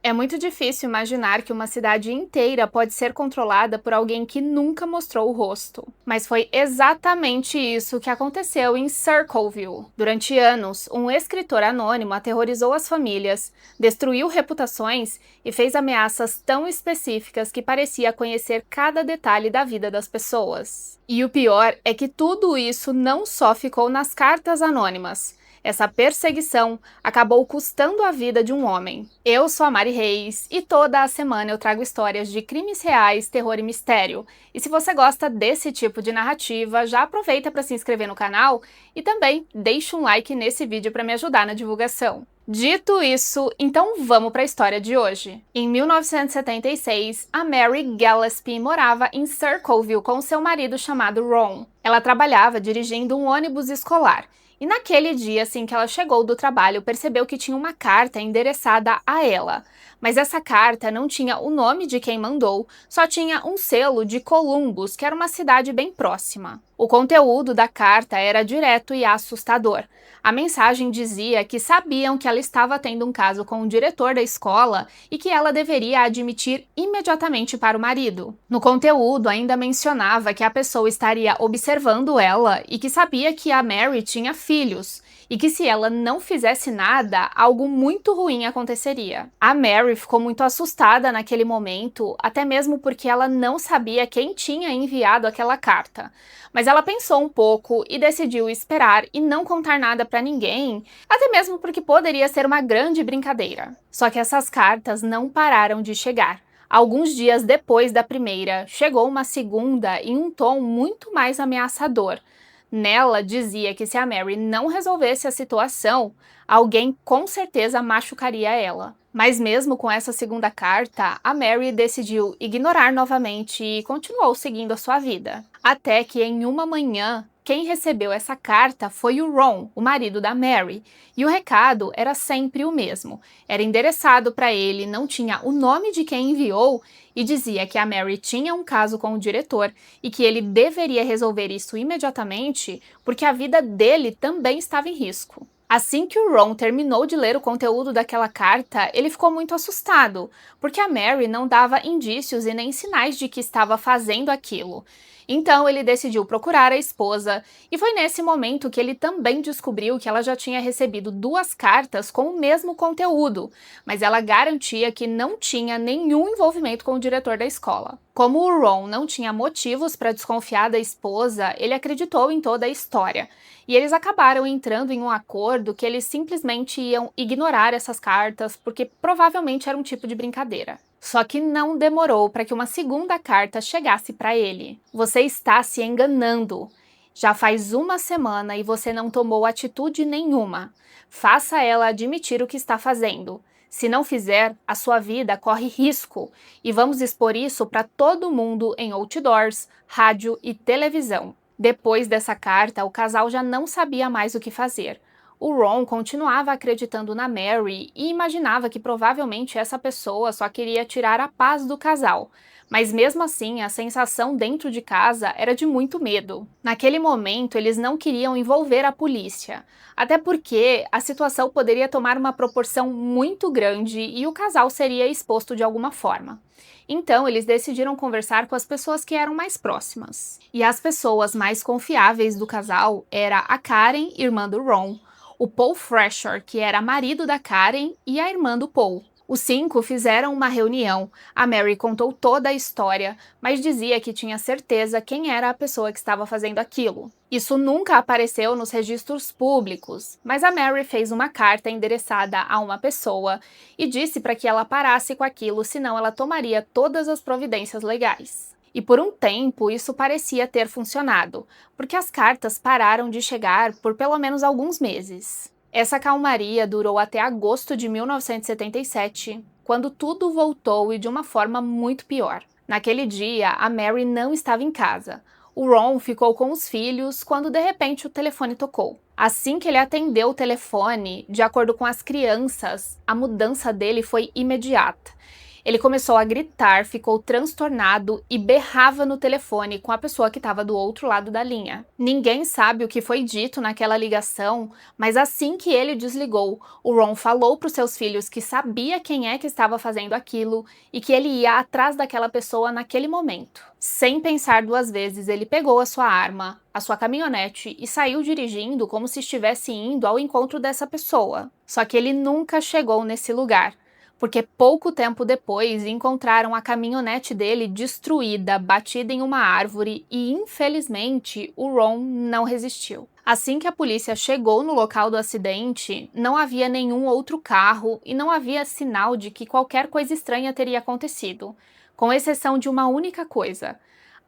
É muito difícil imaginar que uma cidade inteira pode ser controlada por alguém que nunca mostrou o rosto. Mas foi exatamente isso que aconteceu em Circleville. Durante anos, um escritor anônimo aterrorizou as famílias, destruiu reputações e fez ameaças tão específicas que parecia conhecer cada detalhe da vida das pessoas. E o pior é que tudo isso não só ficou nas cartas anônimas. Essa perseguição acabou custando a vida de um homem. Eu sou a Mari Reis e toda a semana eu trago histórias de crimes reais, terror e mistério. E se você gosta desse tipo de narrativa, já aproveita para se inscrever no canal e também deixa um like nesse vídeo para me ajudar na divulgação. Dito isso, então vamos para a história de hoje. Em 1976, a Mary Gillespie morava em Circleville com seu marido chamado Ron. Ela trabalhava dirigindo um ônibus escolar. E naquele dia, assim que ela chegou do trabalho, percebeu que tinha uma carta endereçada a ela. Mas essa carta não tinha o nome de quem mandou, só tinha um selo de Columbus, que era uma cidade bem próxima. O conteúdo da carta era direto e assustador. A mensagem dizia que sabiam que ela estava tendo um caso com o diretor da escola e que ela deveria admitir imediatamente para o marido. No conteúdo ainda mencionava que a pessoa estaria observando ela e que sabia que a Mary tinha filhos, e que se ela não fizesse nada, algo muito ruim aconteceria. A Mary ficou muito assustada naquele momento, até mesmo porque ela não sabia quem tinha enviado aquela carta. Mas ela pensou um pouco e decidiu esperar e não contar nada para ninguém, até mesmo porque poderia ser uma grande brincadeira. Só que essas cartas não pararam de chegar. Alguns dias depois da primeira, chegou uma segunda em um tom muito mais ameaçador. Nela dizia que se a Mary não resolvesse a situação, alguém com certeza machucaria ela. Mas mesmo com essa segunda carta, a Mary decidiu ignorar novamente e continuou seguindo a sua vida. Até que em uma manhã, quem recebeu essa carta foi o Ron, o marido da Mary, e o recado era sempre o mesmo. Era endereçado para ele, não tinha o nome de quem enviou e dizia que a Mary tinha um caso com o diretor e que ele deveria resolver isso imediatamente porque a vida dele também estava em risco. Assim que o Ron terminou de ler o conteúdo daquela carta, ele ficou muito assustado, porque a Mary não dava indícios e nem sinais de que estava fazendo aquilo. Então ele decidiu procurar a esposa, e foi nesse momento que ele também descobriu que ela já tinha recebido 2 cartas com o mesmo conteúdo, mas ela garantia que não tinha nenhum envolvimento com o diretor da escola. Como o Ron não tinha motivos para desconfiar da esposa, ele acreditou em toda a história. E eles acabaram entrando em um acordo que eles simplesmente iam ignorar essas cartas, porque provavelmente era um tipo de brincadeira. Só que não demorou para que uma segunda carta chegasse para ele. Você está se enganando. Já faz uma semana e você não tomou atitude nenhuma. Faça ela admitir o que está fazendo. Se não fizer, a sua vida corre risco, e vamos expor isso para todo mundo em outdoors, rádio e televisão. Depois dessa carta, o casal já não sabia mais o que fazer. O Ron continuava acreditando na Mary e imaginava que provavelmente essa pessoa só queria tirar a paz do casal. Mas mesmo assim, a sensação dentro de casa era de muito medo. Naquele momento, eles não queriam envolver a polícia, até porque a situação poderia tomar uma proporção muito grande e o casal seria exposto de alguma forma. Então, eles decidiram conversar com as pessoas que eram mais próximas. E as pessoas mais confiáveis do casal era a Karen, irmã do Ron, o Paul Fresher, que era marido da Karen, e a irmã do Paul. Os 5 fizeram uma reunião. A Mary contou toda a história, mas dizia que tinha certeza quem era a pessoa que estava fazendo aquilo. Isso nunca apareceu nos registros públicos, mas a Mary fez uma carta endereçada a uma pessoa e disse para que ela parasse com aquilo, senão ela tomaria todas as providências legais. E por um tempo isso parecia ter funcionado, porque as cartas pararam de chegar por pelo menos alguns meses. Essa calmaria durou até agosto de 1977, quando tudo voltou e de uma forma muito pior. Naquele dia, a Mary não estava em casa. O Ron ficou com os filhos quando de repente o telefone tocou. Assim que ele atendeu o telefone, de acordo com as crianças, a mudança dele foi imediata. Ele começou a gritar, ficou transtornado e berrava no telefone com a pessoa que estava do outro lado da linha. Ninguém sabe o que foi dito naquela ligação, mas assim que ele desligou, o Ron falou para os seus filhos que sabia quem é que estava fazendo aquilo e que ele ia atrás daquela pessoa naquele momento. Sem pensar duas vezes, ele pegou a sua arma, a sua caminhonete e saiu dirigindo como se estivesse indo ao encontro dessa pessoa. Só que ele nunca chegou nesse lugar, porque pouco tempo depois encontraram a caminhonete dele destruída, batida em uma árvore e, infelizmente, o Ron não resistiu. Assim que a polícia chegou no local do acidente, não havia nenhum outro carro e não havia sinal de que qualquer coisa estranha teria acontecido, com exceção de uma única coisa.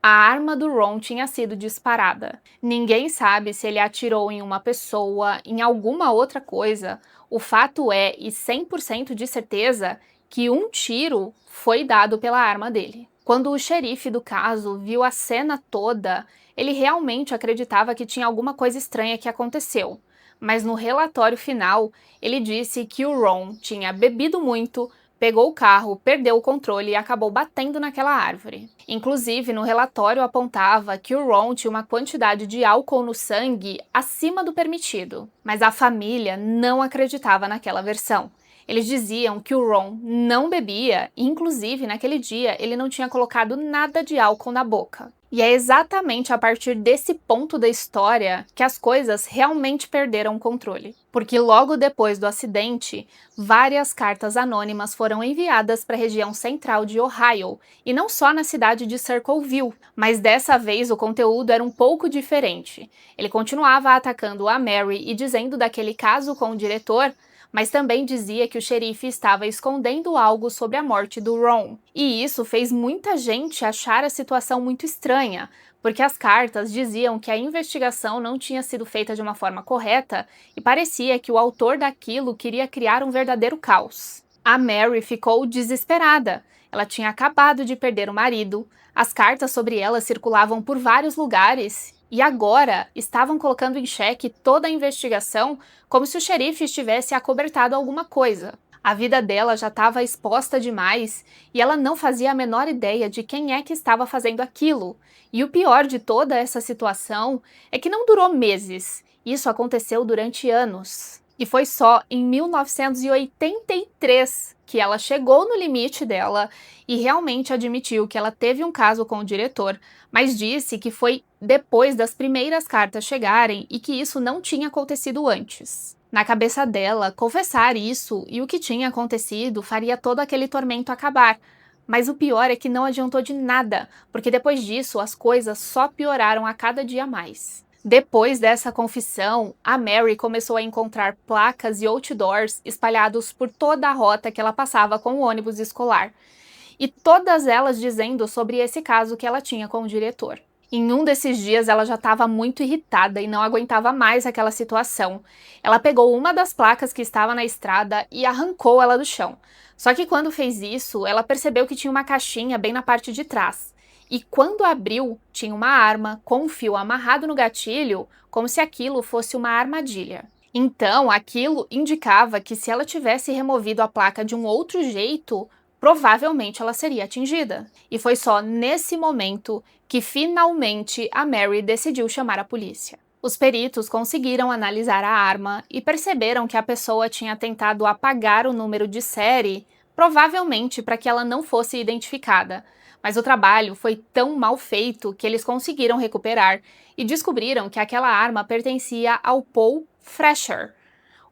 A arma do Ron tinha sido disparada. Ninguém sabe se ele atirou em uma pessoa, em alguma outra coisa. O fato é, e 100% de certeza, que um tiro foi dado pela arma dele. Quando o xerife do caso viu a cena toda, ele realmente acreditava que tinha alguma coisa estranha que aconteceu. Mas no relatório final, ele disse que o Ron tinha bebido muito, pegou o carro, perdeu o controle e acabou batendo naquela árvore. Inclusive, no relatório apontava que o Ron tinha uma quantidade de álcool no sangue acima do permitido, mas a família não acreditava naquela versão. Eles diziam que o Ron não bebia e, inclusive, naquele dia ele não tinha colocado nada de álcool na boca. E é exatamente a partir desse ponto da história que as coisas realmente perderam o controle. Porque logo depois do acidente, várias cartas anônimas foram enviadas para a região central de Ohio, e não só na cidade de Circleville, mas dessa vez o conteúdo era um pouco diferente. Ele continuava atacando a Mary e dizendo daquele caso com o diretor, mas também dizia que o xerife estava escondendo algo sobre a morte do Ron. E isso fez muita gente achar a situação muito estranha, porque as cartas diziam que a investigação não tinha sido feita de uma forma correta e parecia que o autor daquilo queria criar um verdadeiro caos. A Mary ficou desesperada. Ela tinha acabado de perder o marido, as cartas sobre ela circulavam por vários lugares e agora estavam colocando em xeque toda a investigação como se o xerife estivesse acobertado alguma coisa. A vida dela já estava exposta demais e ela não fazia a menor ideia de quem é que estava fazendo aquilo. E o pior de toda essa situação é que não durou meses. Isso aconteceu durante anos. E foi só em 1983 que ela chegou no limite dela e realmente admitiu que ela teve um caso com o diretor, mas disse que foi depois das primeiras cartas chegarem e que isso não tinha acontecido antes. Na cabeça dela, confessar isso e o que tinha acontecido faria todo aquele tormento acabar. Mas o pior é que não adiantou de nada, porque depois disso as coisas só pioraram a cada dia mais. Depois dessa confissão, a Mary começou a encontrar placas e outdoors espalhados por toda a rota que ela passava com o ônibus escolar, e todas elas dizendo sobre esse caso que ela tinha com o diretor. Em um desses dias ela já estava muito irritada e não aguentava mais aquela situação. Ela pegou uma das placas que estava na estrada e arrancou ela do chão. Só que quando fez isso, ela percebeu que tinha uma caixinha bem na parte de trás. E quando abriu, tinha uma arma com um fio amarrado no gatilho, como se aquilo fosse uma armadilha. Então, aquilo indicava que se ela tivesse removido a placa de um outro jeito, provavelmente ela seria atingida. E foi só nesse momento que finalmente a Mary decidiu chamar a polícia. Os peritos conseguiram analisar a arma e perceberam que a pessoa tinha tentado apagar o número de série, provavelmente para que ela não fosse identificada. Mas o trabalho foi tão mal feito que eles conseguiram recuperar e descobriram que aquela arma pertencia ao Paul Fresher,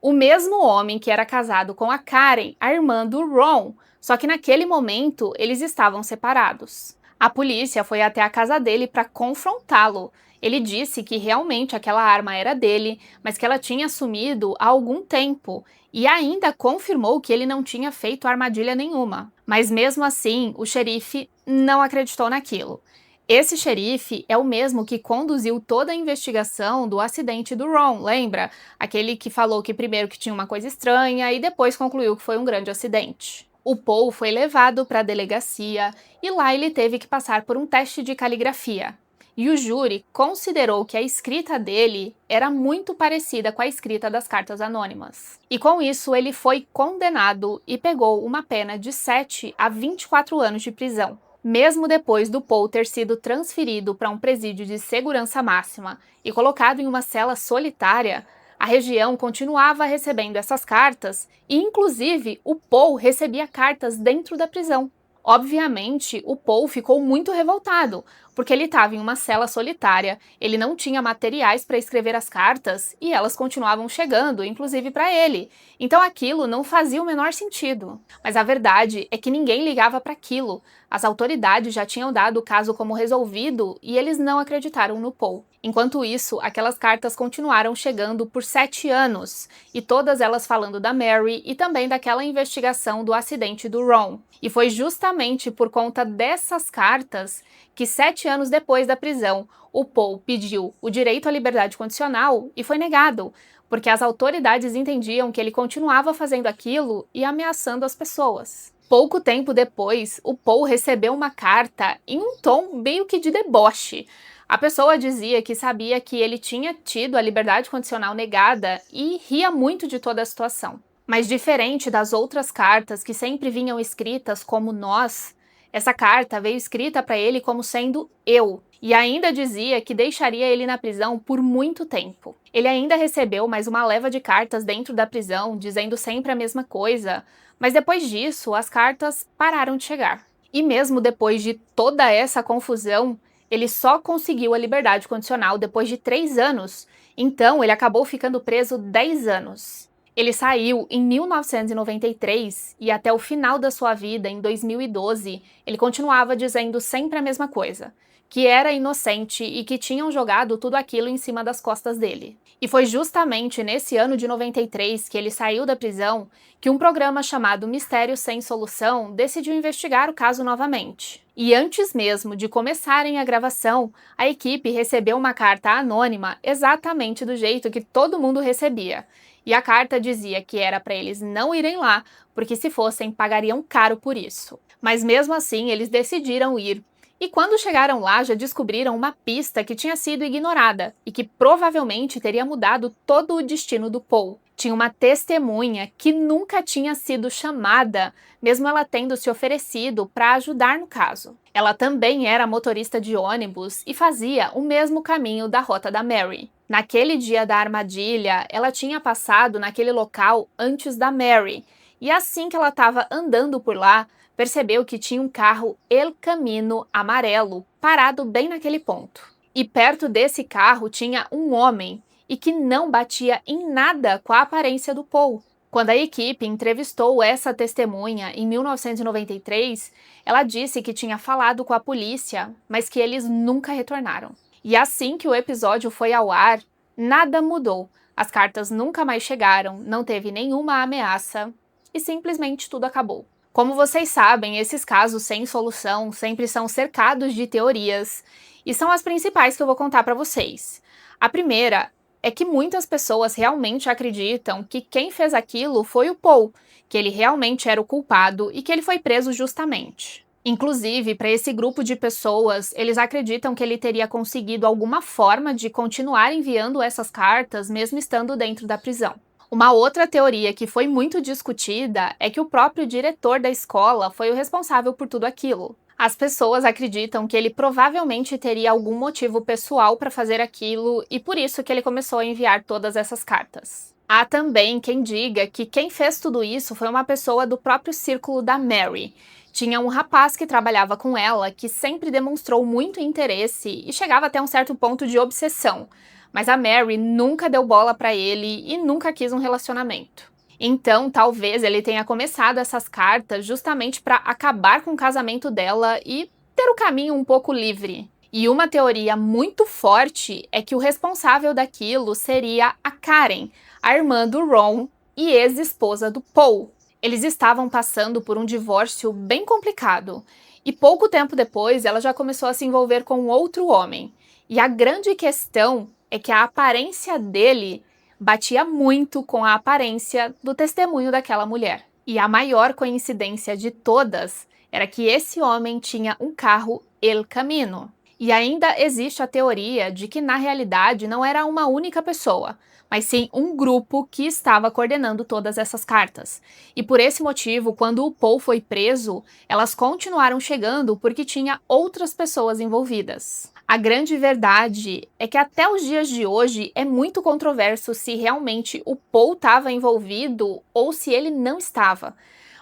o mesmo homem que era casado com a Karen, a irmã do Ron, só que naquele momento eles estavam separados. A polícia foi até a casa dele para confrontá-lo. Ele disse que realmente aquela arma era dele, mas que ela tinha sumido há algum tempo, e ainda confirmou que ele não tinha feito armadilha nenhuma. Mas mesmo assim, o xerife não acreditou naquilo. Esse xerife é o mesmo que conduziu toda a investigação do acidente do Ron, lembra? Aquele que falou que primeiro que tinha uma coisa estranha e depois concluiu que foi um grande acidente. O Paul foi levado para a delegacia e lá ele teve que passar por um teste de caligrafia. e o júri considerou que a escrita dele era muito parecida com a escrita das cartas anônimas. E com isso ele foi condenado e pegou uma pena de 7 a 24 anos de prisão. Mesmo depois do Paul ter sido transferido para um presídio de segurança máxima e colocado em uma cela solitária, a região continuava recebendo essas cartas e, inclusive, o Paul recebia cartas dentro da prisão. Obviamente, o Paul ficou muito revoltado, porque ele estava em uma cela solitária, ele não tinha materiais para escrever as cartas e elas continuavam chegando, inclusive para ele. Então aquilo não fazia o menor sentido. Mas a verdade é que ninguém ligava para aquilo. As autoridades já tinham dado o caso como resolvido e eles não acreditaram no Paul. Enquanto isso, aquelas cartas continuaram chegando por 7 anos, e todas elas falando da Mary e também daquela investigação do acidente do Ron. E foi justamente por conta dessas cartas que 7 anos depois da prisão, o Paul pediu o direito à liberdade condicional e foi negado, porque as autoridades entendiam que ele continuava fazendo aquilo e ameaçando as pessoas. Pouco tempo depois, o Paul recebeu uma carta em um tom meio que de deboche. A pessoa dizia que sabia que ele tinha tido a liberdade condicional negada e ria muito de toda a situação. Mas diferente das outras cartas que sempre vinham escritas como nós, essa carta veio escrita para ele como sendo eu, e ainda dizia que deixaria ele na prisão por muito tempo. Ele ainda recebeu mais uma leva de cartas dentro da prisão, dizendo sempre a mesma coisa, mas depois disso as cartas pararam de chegar. E mesmo depois de toda essa confusão, ele só conseguiu a liberdade condicional depois de 3 anos, então ele acabou ficando preso 10 anos. Ele saiu em 1993 e até o final da sua vida, em 2012, ele continuava dizendo sempre a mesma coisa, que era inocente e que tinham jogado tudo aquilo em cima das costas dele. E foi justamente nesse ano de 93 que ele saiu da prisão que um programa chamado Mistério Sem Solução decidiu investigar o caso novamente. E antes mesmo de começarem a gravação, a equipe recebeu uma carta anônima exatamente do jeito que todo mundo recebia. E a carta dizia que era para eles não irem lá, porque se fossem pagariam caro por isso. Mas mesmo assim eles decidiram ir. E quando chegaram lá, já descobriram uma pista que tinha sido ignorada e que provavelmente teria mudado todo o destino do Paul. Tinha uma testemunha que nunca tinha sido chamada, mesmo ela tendo se oferecido para ajudar no caso. Ela também era motorista de ônibus e fazia o mesmo caminho da rota da Mary. Naquele dia da armadilha, ela tinha passado naquele local antes da Mary, e assim que ela estava andando por lá, percebeu que tinha um carro El Camino amarelo parado bem naquele ponto. E perto desse carro tinha um homem, e que não batia em nada com a aparência do Paul. Quando a equipe entrevistou essa testemunha em 1993, ela disse que tinha falado com a polícia, mas que eles nunca retornaram. E assim que o episódio foi ao ar, nada mudou. As cartas nunca mais chegaram, não teve nenhuma ameaça e simplesmente tudo acabou. Como vocês sabem, esses casos sem solução sempre são cercados de teorias e são as principais que eu vou contar para vocês. A primeira é que muitas pessoas realmente acreditam que quem fez aquilo foi o Paul, que ele realmente era o culpado e que ele foi preso justamente. Inclusive, para esse grupo de pessoas, eles acreditam que ele teria conseguido alguma forma de continuar enviando essas cartas mesmo estando dentro da prisão. Uma outra teoria que foi muito discutida é que o próprio diretor da escola foi o responsável por tudo aquilo. As pessoas acreditam que ele provavelmente teria algum motivo pessoal para fazer aquilo e por isso que ele começou a enviar todas essas cartas. Há também quem diga que quem fez tudo isso foi uma pessoa do próprio círculo da Mary. Tinha um rapaz que trabalhava com ela que sempre demonstrou muito interesse e chegava até um certo ponto de obsessão, mas a Mary nunca deu bola para ele e nunca quis um relacionamento. Então, talvez ele tenha começado essas cartas justamente para acabar com o casamento dela e ter o caminho um pouco livre. E uma teoria muito forte é que o responsável daquilo seria a Karen, a irmã do Ron e ex-esposa do Paul. Eles estavam passando por um divórcio bem complicado, e pouco tempo depois ela já começou a se envolver com outro homem. E a grande questão é que a aparência dele batia muito com a aparência do testemunho daquela mulher. E a maior coincidência de todas era que esse homem tinha um carro El Camino. E ainda existe a teoria de que, na realidade, não era uma única pessoa, mas sim um grupo que estava coordenando todas essas cartas. E por esse motivo, quando o Paul foi preso, elas continuaram chegando porque tinha outras pessoas envolvidas. A grande verdade é que até os dias de hoje é muito controverso se realmente o Paul estava envolvido ou se ele não estava.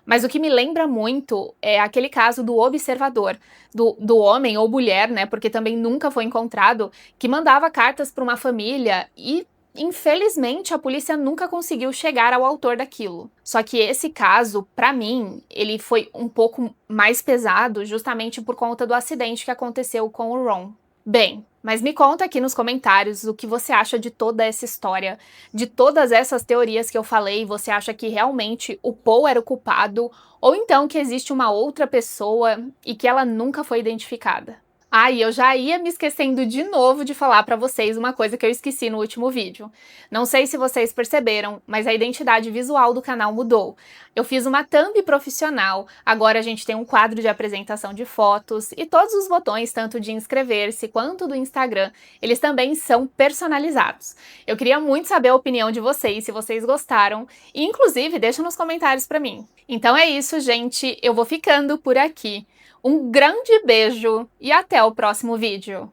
Mas o que me lembra muito é aquele caso do observador, do homem ou mulher, né, porque também nunca foi encontrado, que mandava cartas para uma família e, infelizmente, a polícia nunca conseguiu chegar ao autor daquilo. Só que esse caso, para mim, ele foi um pouco mais pesado justamente por conta do acidente que aconteceu com o Ron. Bem, mas me conta aqui nos comentários o que você acha de toda essa história, de todas essas teorias que eu falei. Você acha que realmente o Paul era o culpado, ou então que existe uma outra pessoa e que ela nunca foi identificada? Ah, e eu já ia me esquecendo de novo de falar pra vocês uma coisa que eu esqueci no último vídeo. Não sei se vocês perceberam, mas a identidade visual do canal mudou. Eu fiz uma thumb profissional, agora a gente tem um quadro de apresentação de fotos e todos os botões, tanto de inscrever-se quanto do Instagram, eles também são personalizados. Eu queria muito saber a opinião de vocês, se vocês gostaram, e inclusive deixa nos comentários pra mim. Então é isso, gente, eu vou ficando por aqui. Um grande beijo e até o próximo vídeo!